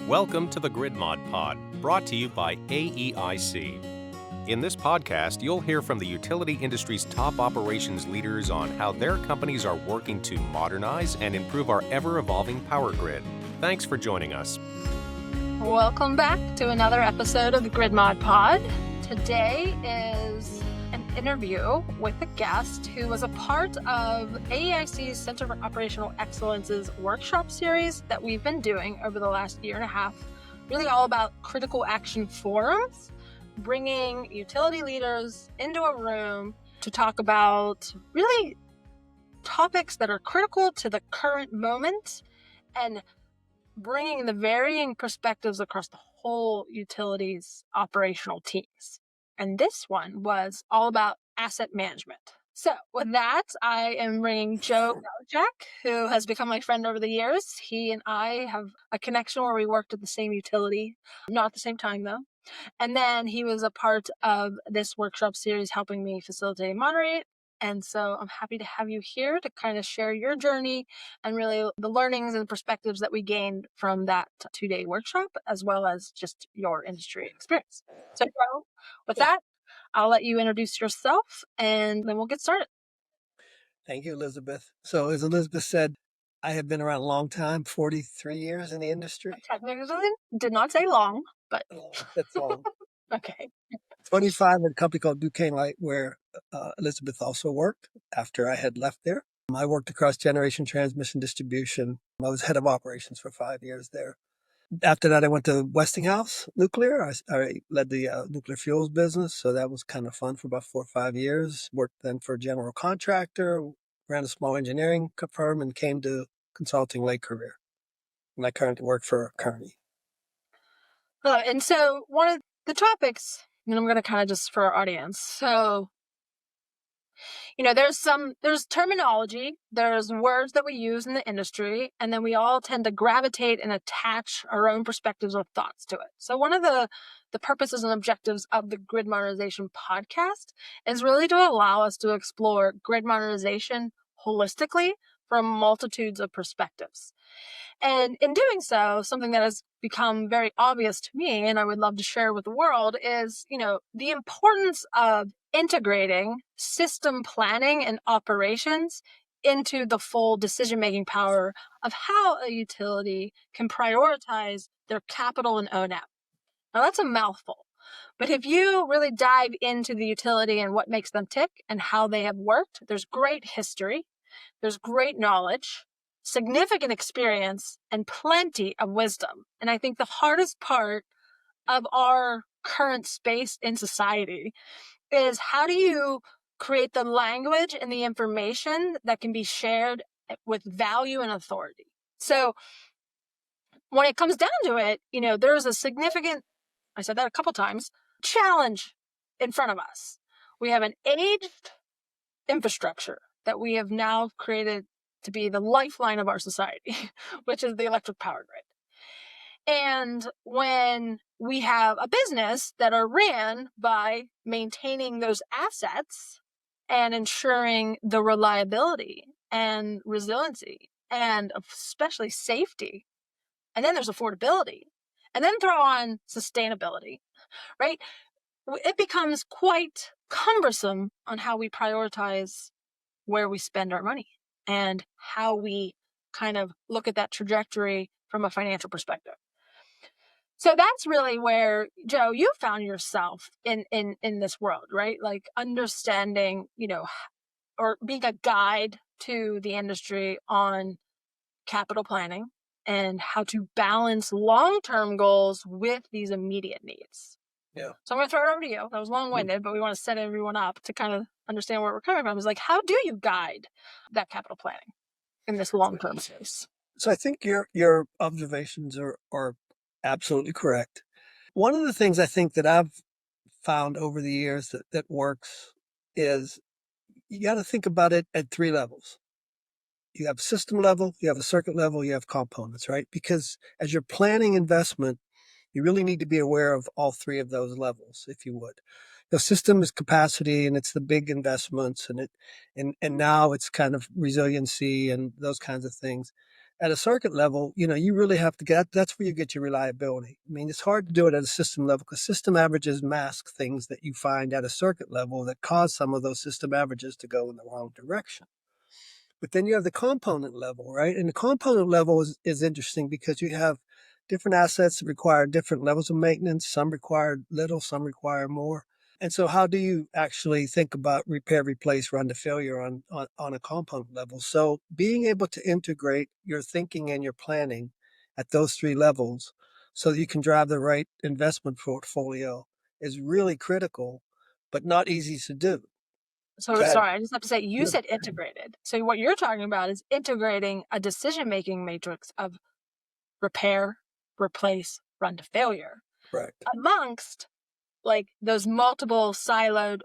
Welcome to the Grid Mod Pod, brought to you by AEIC. In this podcast, you'll hear from the utility industry's top operations leaders on how their companies are working to modernize and improve our ever-evolving power grid. Thanks for joining us. Welcome back to another episode of the Grid Mod Pod. Today is an interview with a guest who was a part of AEIC's Center for Operational Excellence's workshop series that we've been doing over the last year and a half, really all about critical action forums, bringing utility leaders into a room to talk about really topics that are critical to the current moment and bringing the varying perspectives across the whole utilities operational teams. And this one was all about asset management. So with that, I am bringing Joe Belechak, who has become my friend over the years. He and I have a connection where we worked at the same utility, not at the same time though. And then he was a part of this workshop series helping me facilitate and moderate. And so I'm happy to have you here to kind of share your journey and really the learnings and perspectives that we gained from that 2-day workshop, as well as just your industry experience. So Joe, with that, I'll let you introduce yourself and then we'll get started. Thank you, Elizabeth. So as Elizabeth said, I have been around a long time, 43 years in the industry. Technically, did not say long, but That's long. okay. 25 at a company called Duquesne Light, where Elizabeth also worked after I had left there. I worked across generation, transmission, distribution. I was head of operations for 5 years there. After that, I went to Westinghouse Nuclear. I led the nuclear fuels business, so that was kind of fun for about 4 or 5 years. Worked then for a general contractor, ran a small engineering firm, and came to consulting late career. And I currently work for Kearney. And so one of the topics, and I'm going to kind of just for our audience. So, there's terminology, there's words that we use in the industry, and then we all tend to gravitate and attach our own perspectives or thoughts to it. So one of the purposes and objectives of the Grid Modernization podcast is really to allow us to explore grid modernization holistically from multitudes of perspectives. And in doing so, something that has become very obvious to me, and I would love to share with the world, is, the importance of integrating system planning and operations into the full decision-making power of how a utility can prioritize their capital and O&M. Now, that's a mouthful. But if you really dive into the utility and what makes them tick and how they have worked, there's great history, there's great knowledge, significant experience, and plenty of wisdom. And I think the hardest part of our current space in society is how do you create the language and the information that can be shared with value and authority? So when it comes down to it, there's a significant, I said that a couple times, challenge in front of us. We have an aged infrastructure that we have now created to be the lifeline of our society, which is the electric power grid. And when we have a business that are ran by maintaining those assets and ensuring the reliability and resiliency and especially safety, and then there's affordability, and then throw on sustainability, right? It becomes quite cumbersome on how we prioritize where we spend our money and how we kind of look at that trajectory from a financial perspective. So that's really where, Joe, you found yourself in this world, right? Like understanding, or being a guide to the industry on capital planning and how to balance long-term goals with these immediate needs. Yeah. So I'm going to throw it over to you. That was long-winded, but we want to set everyone up to kind of understand where we're coming from. It's like, how do you guide that capital planning in this long-term space? So I think your observations are absolutely correct. One of the things I think that I've found over the years that works is you got to think about it at 3 levels. You have system level, you have a circuit level, you have components, right? Because as you're planning investment, you really need to be aware of all 3 of those levels, if you would. The system is capacity, and it's the big investments, and now it's kind of resiliency and those kinds of things. At a circuit level, you really have to that's where you get your reliability. I mean, it's hard to do it at a system level because system averages mask things that you find at a circuit level that cause some of those system averages to go in the wrong direction. But then you have the component level, right? And the component level is interesting because you have different assets that require different levels of maintenance. Some require little, some require more. And so how do you actually think about repair, replace, run to failure on a component level? So being able to integrate your thinking and your planning at those three levels so that you can drive the right investment portfolio is really critical, but not easy to do. So Go sorry, I just have to say, you said integrated. So what you're talking about is integrating a decision-making matrix of repair, replace, run to failure Correct. amongst like those multiple siloed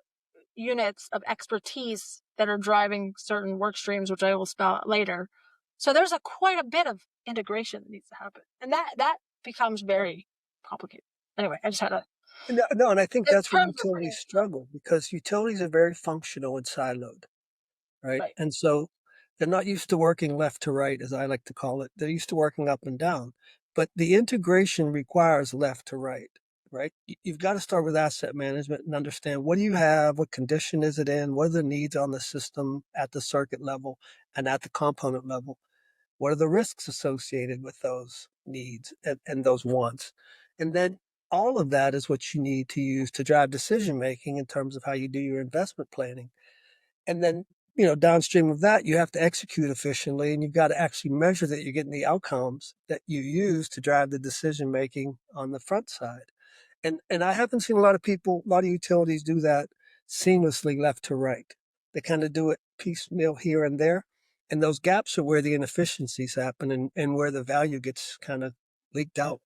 units of expertise that are driving certain work streams, which I will spell out later. So there's quite a bit of integration that needs to happen. And that becomes very complicated. Anyway, I just had a No, and I think in that's where terms of utilities struggle because utilities are very functional and siloed, right? right. And so they're not used to working left to right, as I like to call it. They're used to working up and down. But the integration requires left to right, right? You've got to start with asset management and understand what do you have, what condition is it in, what are the needs on the system at the circuit level and at the component level. What are the risks associated with those needs and those wants? And then all of that is what you need to use to drive decision making in terms of how you do your investment planning. And then, downstream of that, you have to execute efficiently and you've got to actually measure that you're getting the outcomes that you use to drive the decision making on the front side. And I haven't seen a lot of utilities do that seamlessly left to right. They kind of do it piecemeal here and there. And those gaps are where the inefficiencies happen and where the value gets kind of leaked out.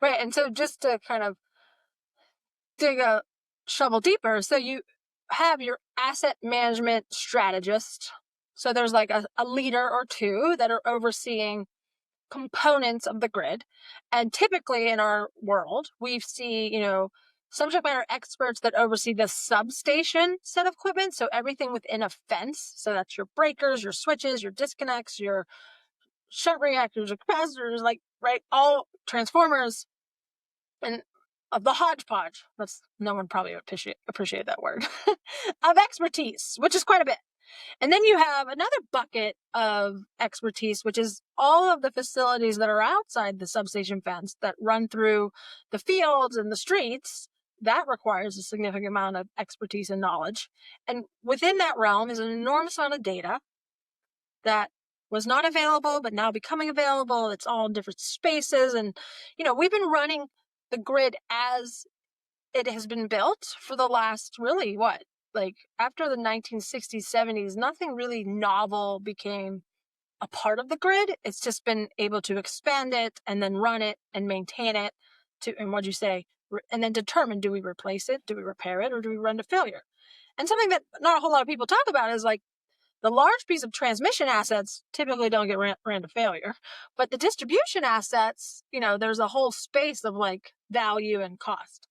Right. And so just to kind of dig a shovel deeper, so you have your asset management strategist. So there's like a leader or two that are overseeing components of the grid. And typically in our world, we see, subject matter experts that oversee the substation set of equipment. So everything within a fence. So that's your breakers, your switches, your disconnects, your shunt reactors, your capacitors, like, right, all transformers and of the hodgepodge. That's no one probably appreciate that word of expertise, which is quite a bit. And then you have another bucket of expertise, which is all of the facilities that are outside the substation fence that run through the fields and the streets. That requires a significant amount of expertise and knowledge. And within that realm is an enormous amount of data that was not available, but now becoming available. It's all in different spaces. And, we've been running the grid as it has been built for the last really after the 1960s, 70s, nothing really novel became a part of the grid. It's just been able to expand it and then run it and maintain it and what'd you say? And then determine, do we replace it? Do we repair it? Or do we run to failure? And something that not a whole lot of people talk about is like the large piece of transmission assets typically don't get ran to failure, but the distribution assets, there's a whole space of like value and cost.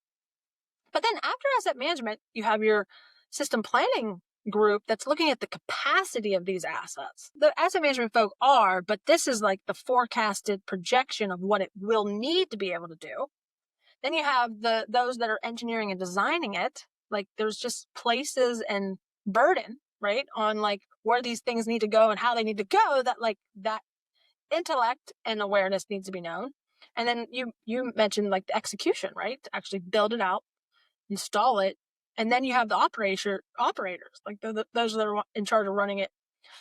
But then after asset management, you have your system planning group that's looking at the capacity of these assets. The asset management folk are, but this is like the forecasted projection of what it will need to be able to do. Then you have those that are engineering and designing it. Like there's just places and burden, right, on like where these things need to go and how they need to go, that like that intellect and awareness needs to be known. And then you mentioned like the execution, right? To actually build it out, install it, and then you have the operators, like those that are in charge of running it.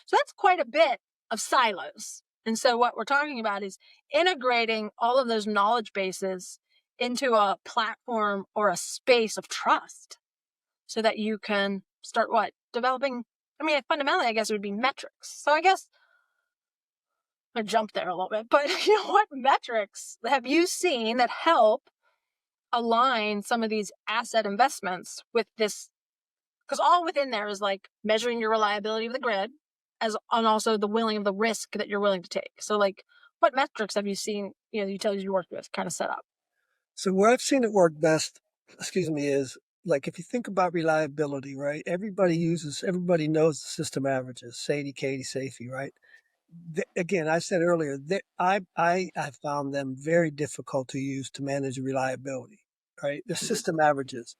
So that's quite a bit of silos. And so what we're talking about is integrating all of those knowledge bases into a platform or a space of trust so that you can start developing. I mean, fundamentally, I guess it would be metrics. So I guess I jumped there a little bit, but what metrics have you seen that help align some of these asset investments with this? Because all within there is like measuring your reliability of the grid and also the risk that you're willing to take. So like what metrics have you seen, the utilities you work with kind of set up? So where I've seen it work best, is like if you think about reliability, right? Everybody knows the system averages, SAIDI, CAIDI, SAIFI, right? again, I said earlier that I found them very difficult to use to manage reliability. Right, the system averages.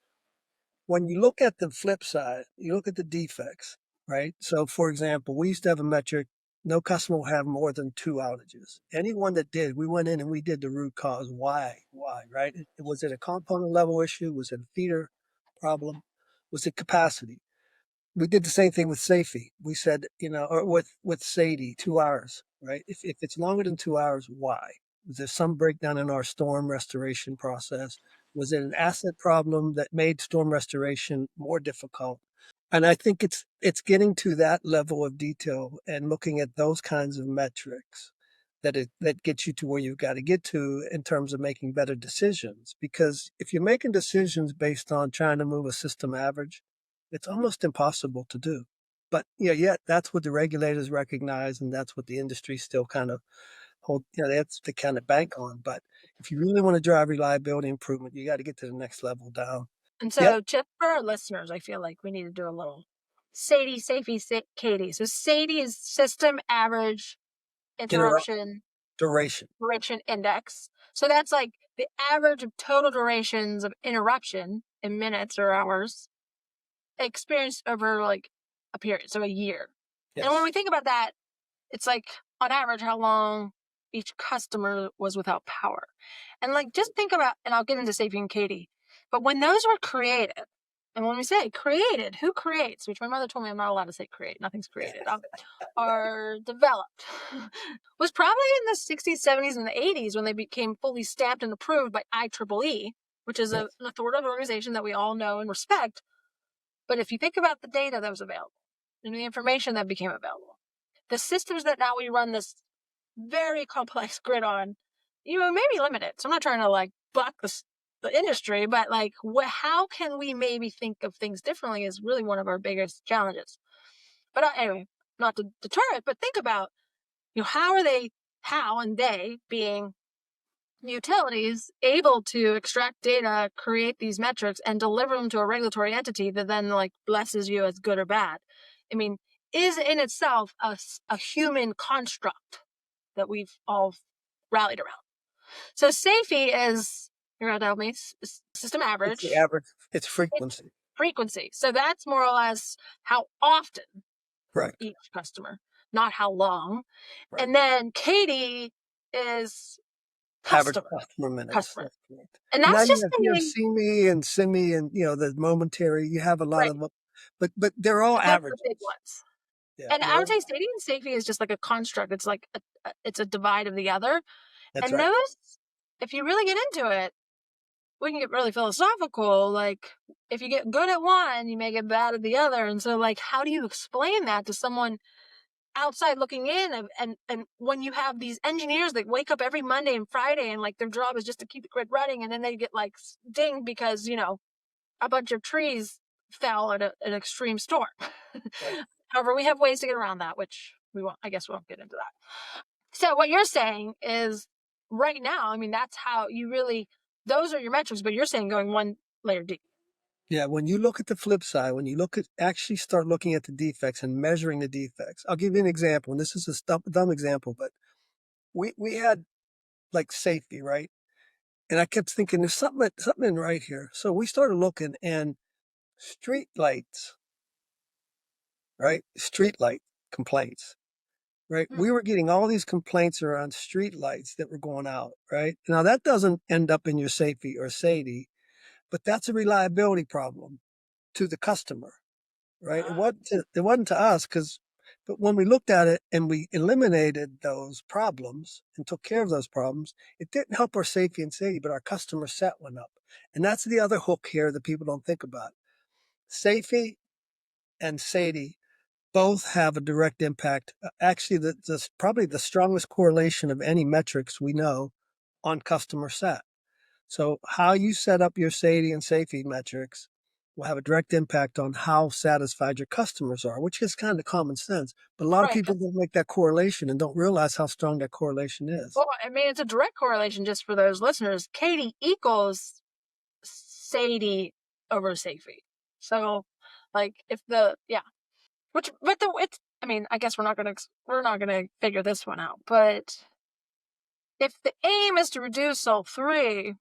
When you look at the flip side, you look at the defects. Right. So, for example, we used to have a metric: no customer will have more than 2 outages. Anyone that did, we went in and we did the root cause. Why? Why? Right? Was it a component level issue? Was it a feeder problem? Was it capacity? We did the same thing with safety. We said, or with SAIDI, 2 hours, right? If it's longer than 2 hours, why? Was there some breakdown in our storm restoration process? Was it an asset problem that made storm restoration more difficult? And I think it's getting to that level of detail and looking at those kinds of metrics that gets you to where you've got to get to in terms of making better decisions. Because if you're making decisions based on trying to move a system average, it's almost impossible to do. But yet that's what the regulators recognize, and that's what the industry still kind of hold. That's the kind of bank on. But if you really want to drive reliability improvement, you got to get to the next level down. And Yep. so, just for our listeners, I feel like we need to do a little SAIDI, SAFE, Katie. So, SAIDI is System Average Interruption Duration. Index. So, that's like the average of total durations of interruption in minutes or hours experienced over like a period, so a year. Yes. And when we think about that, it's like on average how long each customer was without power. And like just think about, and I'll get into Safety and Katie, but when those were created, and when we say created, who creates, which my mother told me I'm not allowed to say create, nothing's created, are developed, was probably in the 60s, 70s, and the 80s when they became fully stamped and approved by IEEE, which is an authoritative organization that we all know and respect. But if you think about the data that was available and the information that became available, the systems that now we run this very complex grid on, maybe limited. So I'm not trying to like buck the industry, but like how can we maybe think of things differently is really one of our biggest challenges. But anyway, not to deter it, but think about, how and they being utilities able to extract data, create these metrics, and deliver them to a regulatory entity that then like blesses you as good or bad. I mean, is in itself a human construct that we've all rallied around. So SAFE is, you're going to tell me, system average. It's the average. It's frequency. Frequency. So that's more or less how often each customer, not how long. Right. And then Katie is customer minutes. And that's now just you have see me and send me and the momentary. You have a lot of them, but they're all average. The big ones. Yeah, and I would say Stadium Safety is just like a construct. It's like it's a divide of the other. That's and those, if you really get into it, we can get really philosophical. Like if you get good at one, you may get bad at the other. And so like, how do you explain that to someone outside looking in? And when you have these engineers that wake up every Monday and Friday and like their job is just to keep the grid running, and then they get like dinged because a bunch of trees fell at an extreme storm. Right. However, we have ways to get around that, which I guess we won't get into that. So what you're saying is right now, I mean, that's how you really, those are your metrics, but you're saying going one layer deep. Yeah, when you look at the flip side, when you actually start looking at the defects and measuring the defects, I'll give you an example. And this is a dumb example, but we had like safety, right? And I kept thinking there's something right here. So we started looking, and street lights, right? Street light complaints, right? We were getting all these complaints around street lights that were going out, right? Now that doesn't end up in your safety or SAIDI, but that's a reliability problem to the customer, right? It wasn't to us but when we looked at it and we eliminated those problems and took care of those problems, it didn't help our safety and SAIDI, but our customer set went up. And that's the other hook here that people don't think about. Safety and SAIDI both have a direct impact. Actually, probably the strongest correlation of any metrics we know on customer sat. So how you set up your SAIDI and safety metrics will have a direct impact on how satisfied your customers are, which is kind of common sense. But a lot of people don't make that correlation and don't realize how strong that correlation is. Well, I mean, it's a direct correlation just for those listeners. Katie equals SAIDI over safety. So, like, if it's I mean, I guess we're not gonna figure this one out, but if the aim is to reduce all three,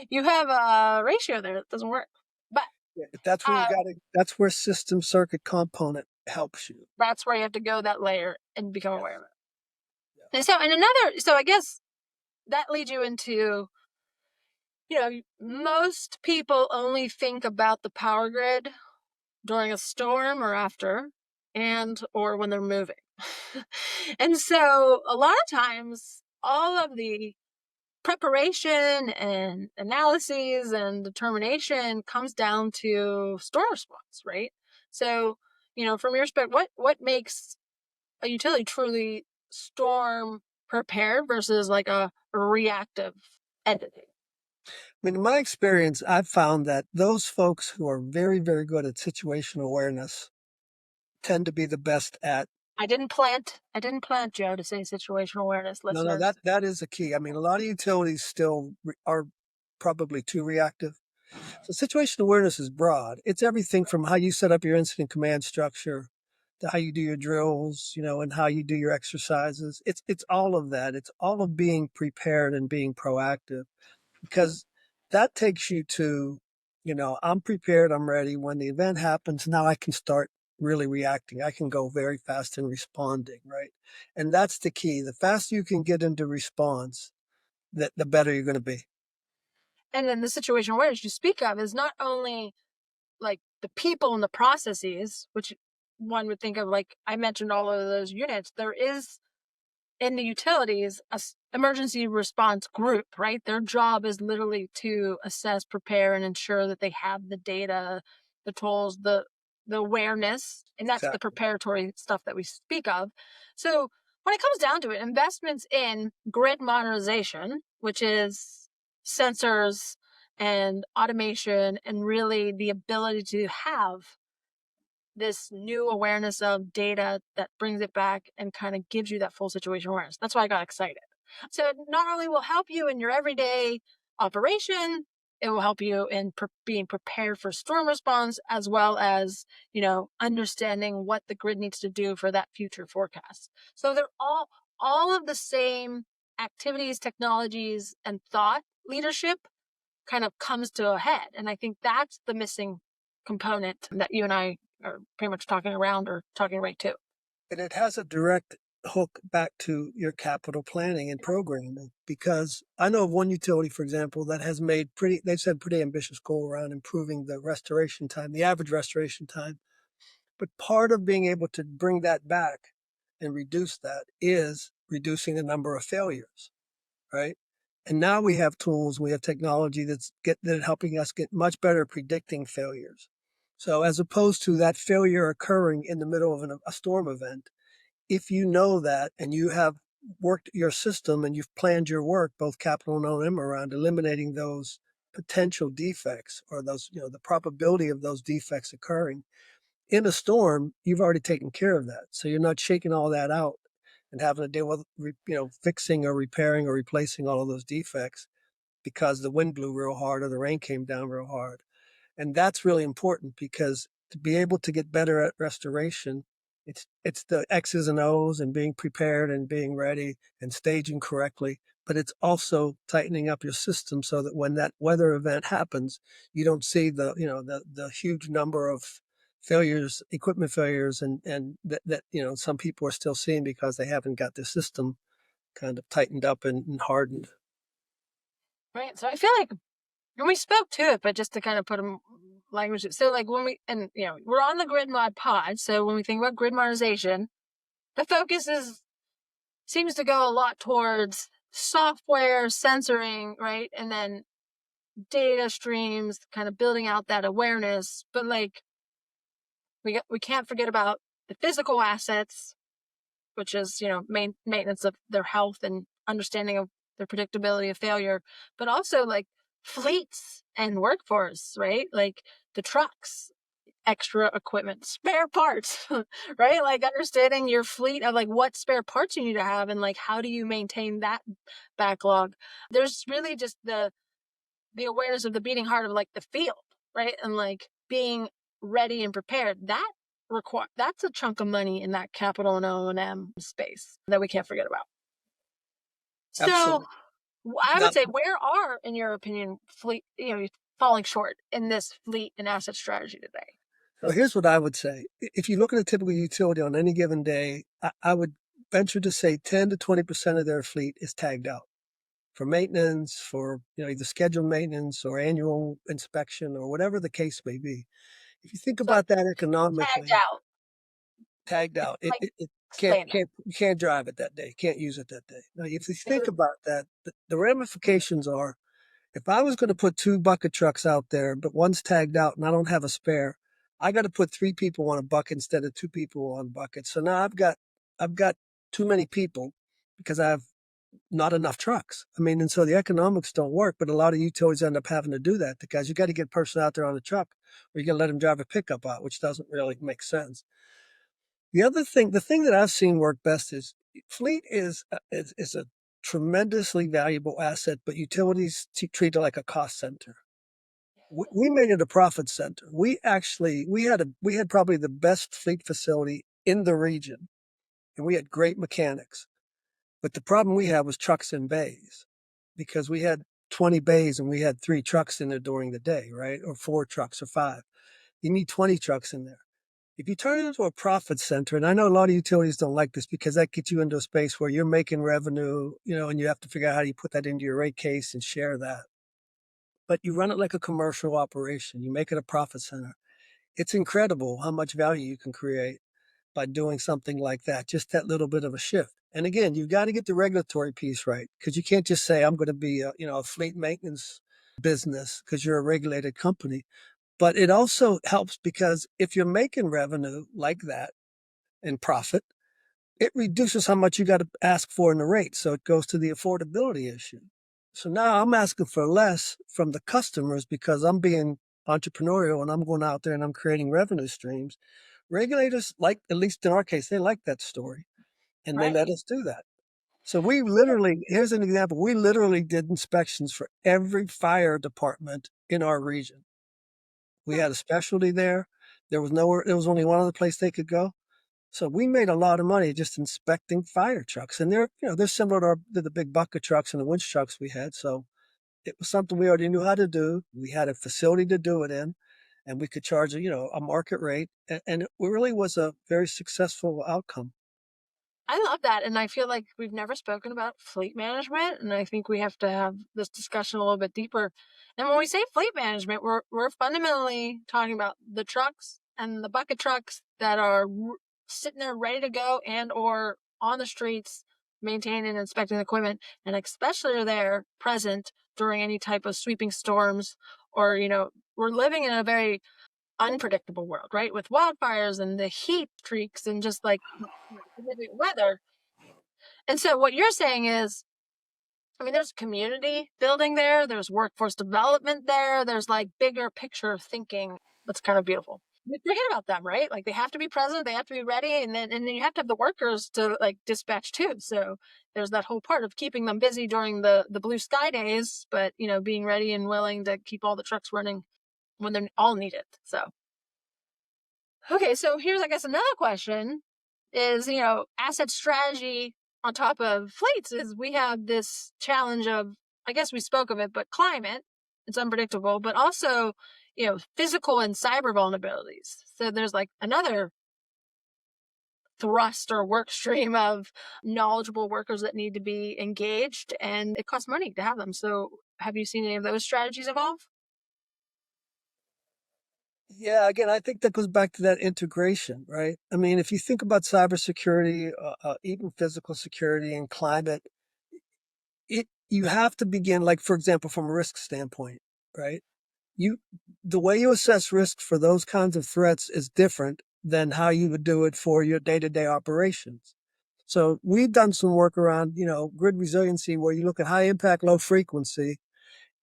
you have a ratio there that doesn't work. But Yeah, that's where you got to. That's where system circuit component helps you. that's where you have to go that layer and become aware of it. Yeah. So I guess that leads you into, most people only think about the power grid during a storm or after, or when they're moving. And so a lot of times all of the preparation and analyses and determination comes down to storm response, right? So, from your perspective, what makes a utility truly storm prepared versus like a reactive entity? I mean, in my experience, I've found that those folks who are very, very good at situational awareness tend to be the best at. I didn't plant Joe to say situational awareness, No, listeners. that is a key. I mean, a lot of utilities still are probably too reactive. So situational awareness is broad. It's everything from how you set up your incident command structure to how you do your drills, and how you do your exercises. It's all of that. It's all of being prepared and being proactive, because that takes you to, I'm prepared, I'm ready. When the event happens, now I can start really reacting. I can go very fast in responding, right? And that's the key. The faster you can get into response, the better you're going to be. And then the situational awareness you speak of is not only like the people and the processes, which one would think of, like I mentioned all of those units, there is in the utilities a emergency response group, right? Their job is literally to assess, prepare, and ensure that they have the data, the tools, the awareness, and that's the Exactly. preparatory stuff that we speak of. So when it comes down to it, investments in grid modernization, which is sensors and automation and really the ability to have this new awareness of data that brings it back and kind of gives you that full situation awareness. That's why I got excited. So it not only will help you in your everyday operation, it will help you in being prepared for storm response, as well as, understanding what the grid needs to do for that future forecast. So they're all of the same activities, technologies, and thought leadership kind of comes to a head. And I think that's the missing component that you and I are pretty much talking around or talking right to. And it has a direct hook back to your capital planning and programming, because I know of one utility, for example, that has they've set pretty ambitious goal around improving the restoration time, the average restoration time. But part of being able to bring that back and reduce that is reducing the number of failures, right? And now we have tools, we have technology that's helping us get much better at predicting failures. So as opposed to that failure occurring in the middle of a storm event, if you know that and you have worked your system and you've planned your work, both capital and O&M, around eliminating those potential defects, or those, the probability of those defects occurring in a storm, you've already taken care of that. So you're not shaking all that out and having to deal with, fixing or repairing or replacing all of those defects because the wind blew real hard or the rain came down real hard. And that's really important, because to be able to get better at restoration, it's the X's and O's and being prepared and being ready and staging correctly. But it's also tightening up your system so that when that weather event happens, you don't see the huge number of failures, equipment failures, and that some people are still seeing because they haven't got the system kind of tightened up and hardened. Right. So I feel like, and we spoke to it, but just to kind of put a language. So like we're on the grid mod pod. So when we think about grid modernization, the focus seems to go a lot towards software, sensoring, right? And then data streams, kind of building out that awareness. But like we can't forget about the physical assets, which is maintenance of their health and understanding of their predictability of failure, but also like fleets and workforce, right? Like the trucks, extra equipment, spare parts, right? Like understanding your fleet of like what spare parts you need to have and like how do you maintain that backlog. There's really just the awareness of the beating heart of like the field, right? And like being ready and prepared. That that's a chunk of money in that capital and O&M space that we can't forget about. So Absolutely. I Now, would say, where are, in your opinion, fleet, falling short in this fleet and asset strategy today? so here's what I would say. If you look at a typical utility on any given day, I would venture to say 10 to 20% of their fleet is tagged out for maintenance, for either scheduled maintenance or annual inspection or whatever the case may be. If you think So about that tagged economically, out. tagged It's out, like, it explain that. you can't drive it that day, can't use it that day. Now, if you think about that, the ramifications are, if I was going to put 2 bucket trucks out there, but one's tagged out and I don't have a spare, I got to put 3 people on a bucket instead of 2 people on a bucket. So now I've got too many people because I have not enough trucks. I mean, and so the economics don't work, but a lot of utilities end up having to do that because you got to get a person out there on a truck or you got to let them drive a pickup out, which doesn't really make sense. The thing that I've seen work best is fleet is a tremendously valuable asset, but utilities treat it like a cost center. We made it a profit center. We had probably the best fleet facility in the region, and we had great mechanics. But the problem we had was trucks in bays, because we had 20 bays and we had 3 trucks in there during the day, right? Or 4 trucks or 5. You need 20 trucks in there. If you turn it into a profit center, and I know a lot of utilities don't like this because that gets you into a space where you're making revenue, and you have to figure out how you put that into your rate case and share that. But you run it like a commercial operation. You make it a profit center. It's incredible how much value you can create by doing something like that, just that little bit of a shift. And again, you've got to get the regulatory piece right, because you can't just say, I'm going to be a fleet maintenance business because you're a regulated company. But it also helps because if you're making revenue like that and profit, it reduces how much you got to ask for in the rate. So it goes to the affordability issue. So now I'm asking for less from the customers because I'm being entrepreneurial and I'm going out there and I'm creating revenue streams. Regulators like, at least in our case, they like that story and they Right. let us do that. So here's an example. We literally did inspections for every fire department in our region. We had a specialty there. There was only one other place they could go. So we made a lot of money just inspecting fire trucks. And they're similar to the big bucket trucks and the winch trucks we had. So it was something we already knew how to do. We had a facility to do it in, and we could charge a market rate. And it really was a very successful outcome. I love that. And I feel like we've never spoken about fleet management. And I think we have to have this discussion a little bit deeper. And when we say fleet management, we're fundamentally talking about the trucks and the bucket trucks that are sitting there ready to go and or on the streets, maintaining and inspecting the equipment. And especially they're present during any type of sweeping storms or, we're living in a very unpredictable world, right? With wildfires and the heat streaks and just like significant weather. And so what you're saying is, there's community building there, there's workforce development there, there's like bigger picture thinking. That's kind of beautiful. You forget about them, right? Like they have to be present, they have to be ready, and then you have to have the workers to like dispatch too. So there's that whole part of keeping them busy during the blue sky days, but being ready and willing to keep all the trucks running when they're all needed. So okay, so here's, I guess, another question is, asset strategy on top of fleets is we have this challenge of, I guess we spoke of it, but climate, it's unpredictable, but also, physical and cyber vulnerabilities. So there's like another thrust or work stream of knowledgeable workers that need to be engaged, and it costs money to have them. So have you seen any of those strategies evolve? Yeah, again, I think that goes back to that integration, right? I mean, if you think about cybersecurity, even physical security and climate, you have to begin, like, for example, from a risk standpoint, right? You The way you assess risk for those kinds of threats is different than how you would do it for your day-to-day operations. So we've done some work around, grid resiliency, where you look at high impact, low frequency,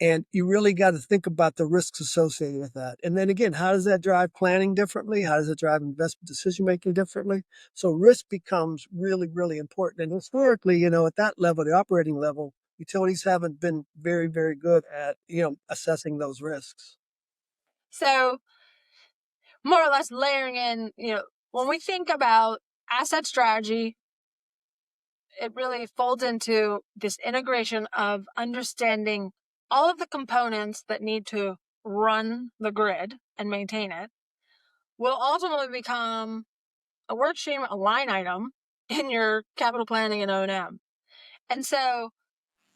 and you really got to think about the risks associated with that. And then again, how does that drive planning differently? How does it drive investment decision making differently? So risk becomes really, really important. And historically, at that level, the operating level, utilities haven't been very, very good at, assessing those risks. So more or less layering in, when we think about asset strategy, it really folds into this integration of understanding all of the components that need to run the grid and maintain it will ultimately become a work stream, a line item in your capital planning and O&M. And so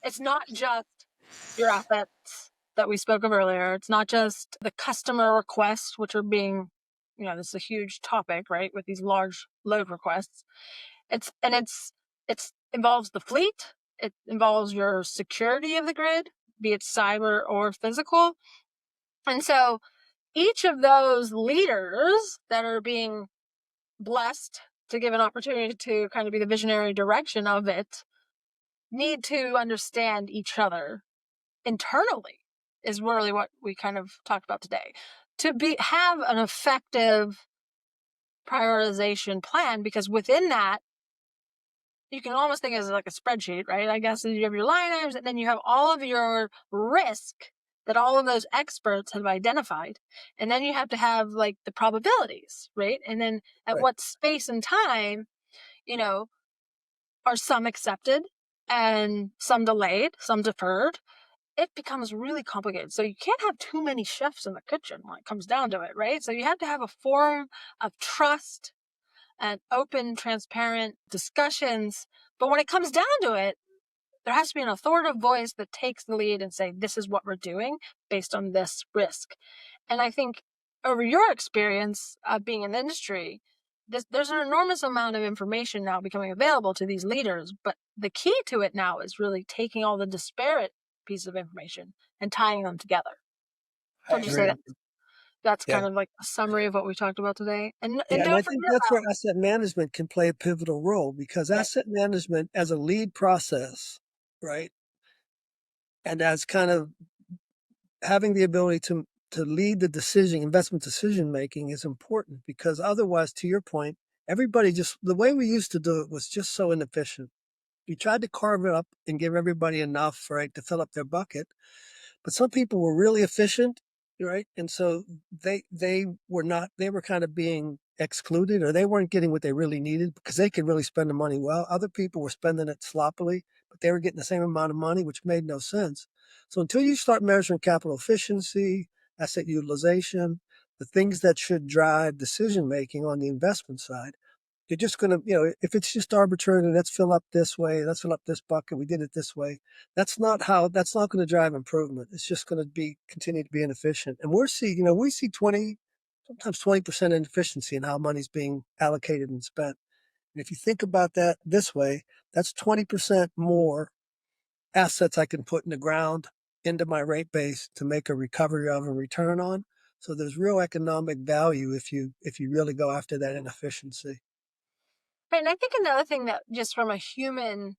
it's not just your assets that we spoke of earlier. It's not just the customer requests, which are being, this is a huge topic, right? With these large load requests. It's involves the fleet. It involves your security of the grid, be it cyber or physical. And so each of those leaders that are being blessed to give an opportunity to kind of be the visionary direction of it need to understand each other internally is really what we kind of talked about today. To have an effective prioritization plan, because within that, you can almost think of it as like a spreadsheet, right? I guess you have your line items, and then you have all of your risk that all of those experts have identified. And then you have to have like the probabilities, right? And then at Right. what space and time, are some accepted and some delayed, some deferred. It becomes really complicated. So you can't have too many chefs in the kitchen when it comes down to it, right? So you have to have a forum of trust and open, transparent discussions. But when it comes down to it, there has to be an authoritative voice that takes the lead and say, this is what we're doing based on this risk. And I think over your experience of being in the industry, there's an enormous amount of information now becoming available to these leaders. But the key to it now is really taking all the disparate pieces of information and tying them together. So I would you say agree. that's Yeah. kind of like a summary of what we talked about today? And Yeah, and I don't think forget that's about where asset management can play a pivotal role because right. asset management as a lead process, right? And as kind of having the ability to lead the investment decision making is important because otherwise, to your point, everybody just the way we used to do it was just so inefficient. We tried to carve it up and give everybody enough, right, to fill up their bucket. But some people were really efficient, right? And so they were not they were kind of being excluded or they weren't getting what they really needed because they could really spend the money well. Other people were spending it sloppily, but they were getting the same amount of money, which made no sense. So until you start measuring capital efficiency, asset utilization, the things that should drive decision making on the investment side, you're just going to, if it's just arbitrary, let's fill up this way, let's fill up this bucket, we did it this way. That's not going to drive improvement. It's just going to continue to be inefficient. And we see 20, sometimes 20% inefficiency in how money's being allocated and spent. And if you think about that this way, that's 20% more assets I can put in the ground into my rate base to make a recovery of and return on. So there's real economic value if you really go after that inefficiency. Right. And I think another thing that just from a human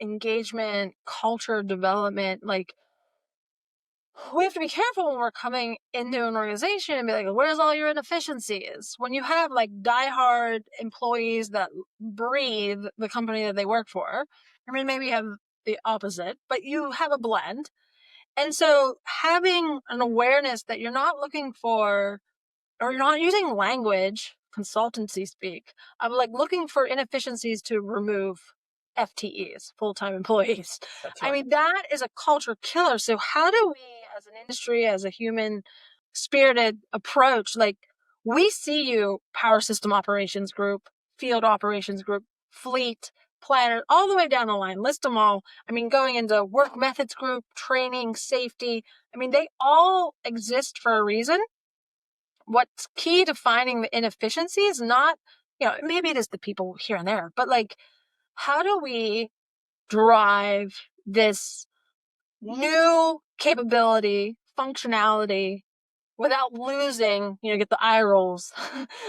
engagement, culture development, like we have to be careful when we're coming into an organization and be like, where's all your inefficiencies? When you have like diehard employees that breathe the company that they work for, I mean, maybe you have the opposite, but you have a blend. And so having an awareness that you're not looking for, or you're not using language, consultancy speak, I'm like looking for inefficiencies to remove FTEs, full-time employees. That's I right. mean, that is a culture killer. So how do we, as an industry, as a human spirited approach, like we see you, power system operations group, field operations group, fleet, planner, all the way down the line, list them all. I mean, going into work methods group, training, safety. I mean, they all exist for a reason. What's key to finding the inefficiency is not, maybe it is the people here and there, but like, how do we drive this new capability, functionality without losing, get the eye rolls.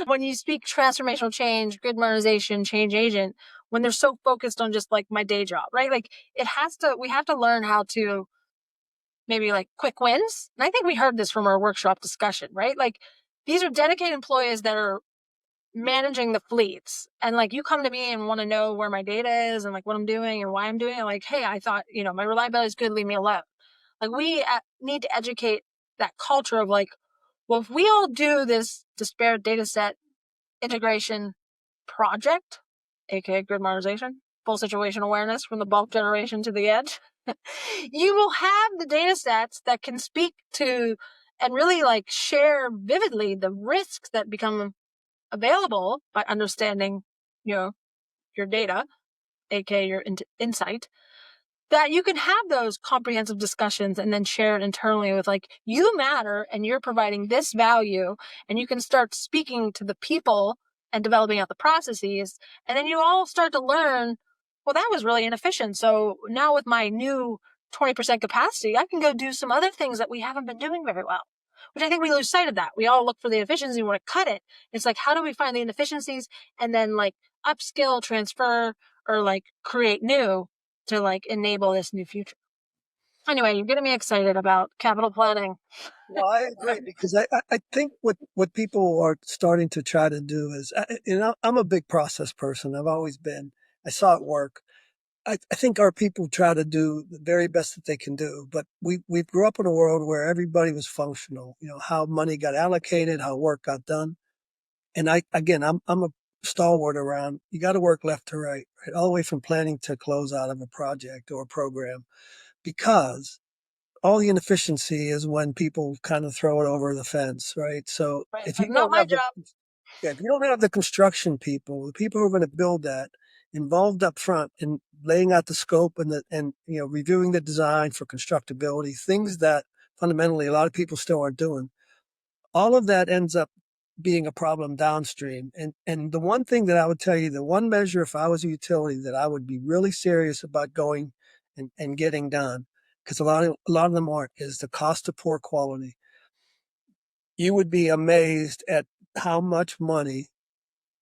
When you speak transformational change, grid modernization, change agent, when they're so focused on just like my day job, right? Like we have to learn how to maybe like quick wins. And I think we heard this from our workshop discussion, right? Like these are dedicated employees that are managing the fleets. And like you come to me and want to know where my data is and like what I'm doing and why I'm doing it. Like, hey, I thought, my reliability is good. Leave me alone. Like we need to educate that culture of like, well, if we all do this disparate data set integration project, aka grid modernization, full situation awareness from the bulk generation to the edge, you will have the data sets that can speak to and really like share vividly the risks that become available by understanding, your data, aka your insight, that you can have those comprehensive discussions and then share it internally with like, you matter and you're providing this value, and you can start speaking to the people and developing out the processes. And then you all start to learn, well, that was really inefficient. So now with my new 20% capacity, I can go do some other things that we haven't been doing very well, which I think we lose sight of that. We all look for the efficiency, we want to cut it. It's like, how do we find the inefficiencies and then like upskill, transfer, or like create new to like enable this new future. Anyway, you're getting me excited about capital planning. Well, I agree because I think what people are starting to try to do is, I'm a big process person. I've always been. I saw it work. I think our people try to do the very best that they can do, but we grew up in a world where everybody was functional. How money got allocated, how work got done, and I'm a stalwart around. You got to work left to right, all the way from planning to close out of a project or a program, because all the inefficiency is when people kind of throw it over the fence, right? So Right. if Like, you not don't my have job. if you don't have the construction people, the people who are going to build that involved up front in laying out the scope and reviewing the design for constructability, things that fundamentally a lot of people still aren't doing, all of that ends up being a problem downstream. And the one thing that I would tell you, the one measure if I was a utility that I would be really serious about going and getting done, because a lot of them aren't, is the cost of poor quality. You would be amazed at how much money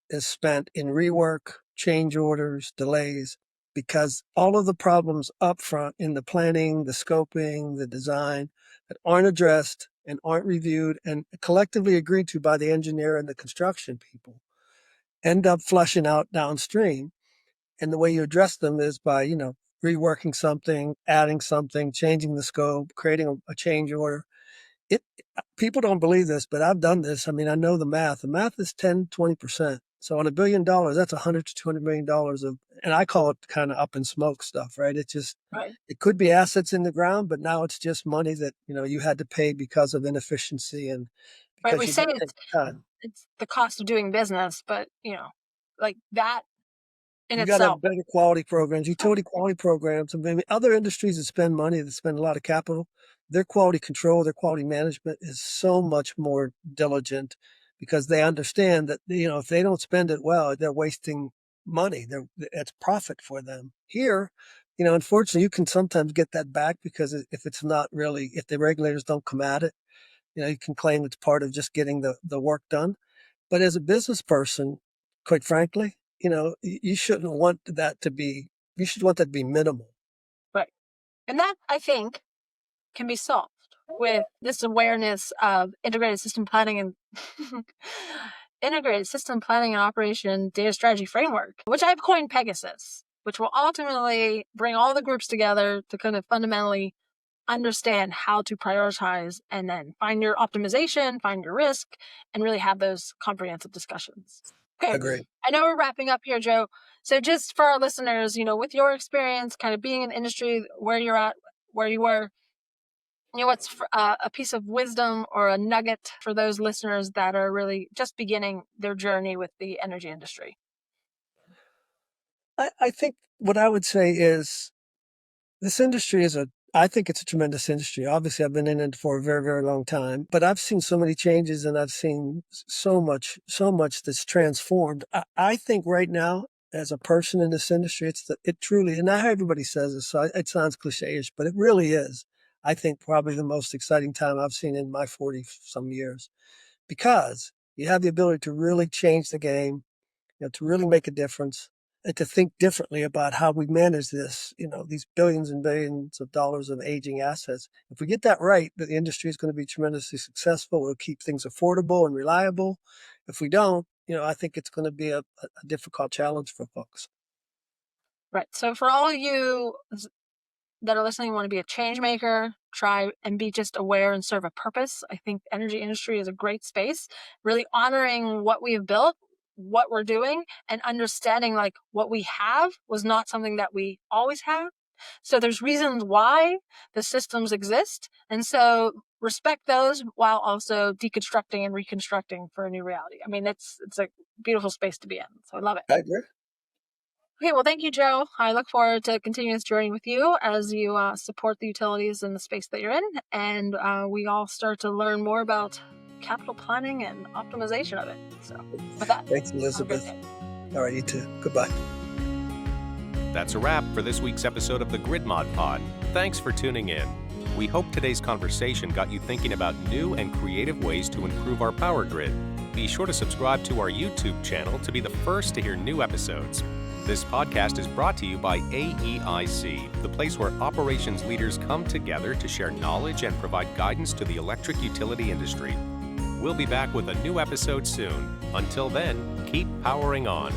is spent in rework, change orders, delays, because all of the problems up front in the planning, the scoping, the design that aren't addressed and aren't reviewed and collectively agreed to by the engineer and the construction people end up flushing out downstream. And the way you address them is by, reworking something, adding something, changing the scope, creating a change order. It People don't believe this, but I've done this. I mean, I know the math. The math is 10, 20%. So on $1 billion, that's 100 to $200 million of, and I call it kind of up in smoke stuff, right? Right. It could be assets in the ground, but now it's just money that, you had to pay because of inefficiency and Right. because We you say didn't take the time. it's the cost of doing business, but like that in You got to itself. have better quality programs, utility quality programs. I mean, other industries that spend money, that spend a lot of capital, their quality control, their quality management is so much more diligent because they understand that, if they don't spend it well, they're wasting money. It's profit for them. Here, unfortunately, you can sometimes get that back because if it's not really, if the regulators don't come at it, you can claim it's part of just getting the work done. But as a business person, quite frankly, you shouldn't want that to be, you should want that to be minimal. Right. And that, I think, can be solved with this awareness of integrated system planning and integrated system planning and operation data strategy framework, which I've coined Pegasus, which will ultimately bring all the groups together to kind of fundamentally understand how to prioritize and then find your optimization, find your risk, and really have those comprehensive discussions. Okay. Agreed. I know we're wrapping up here, Joe. So just for our listeners, with your experience kind of being in the industry where you're at, where you were, what's a piece of wisdom or a nugget for those listeners that are really just beginning their journey with the energy industry? I think what I would say is this industry I think it's a tremendous industry. Obviously, I've been in it for a very, very long time, but I've seen so many changes and I've seen so much that's transformed. I think right now, as a person in this industry, it truly, and not everybody says this, so it sounds cliche-ish, but it really is, I think, probably the most exciting time I've seen in my 40 some years, because you have the ability to really change the game, to really make a difference and to think differently about how we manage this, these billions and billions of dollars of aging assets. If we get that right, the industry is going to be tremendously successful. It'll keep things affordable and reliable. If we don't, I think it's going to be a difficult challenge for folks. Right. So for all of you that are listening, want to be a change maker, try and be just aware and serve a purpose. I think the energy industry is a great space, really honoring what we have built, what we're doing and understanding like what we have was not something that we always have. So there's reasons why the systems exist. And so respect those while also deconstructing and reconstructing for a new reality. I mean, it's a beautiful space to be in. So I love it. I agree. Okay, well, thank you, Joe. I look forward to continuing this journey with you as you support the utilities in the space that you're in. And we all start to learn more about capital planning and optimization of it. So with that, Thanks, have a good Elizabeth. day. All right, you too. Goodbye. That's a wrap for this week's episode of the GridMod Pod. Thanks for tuning in. We hope today's conversation got you thinking about new and creative ways to improve our power grid. Be sure to subscribe to our YouTube channel to be the first to hear new episodes. This podcast is brought to you by AEIC, the place where operations leaders come together to share knowledge and provide guidance to the electric utility industry. We'll be back with a new episode soon. Until then, keep powering on.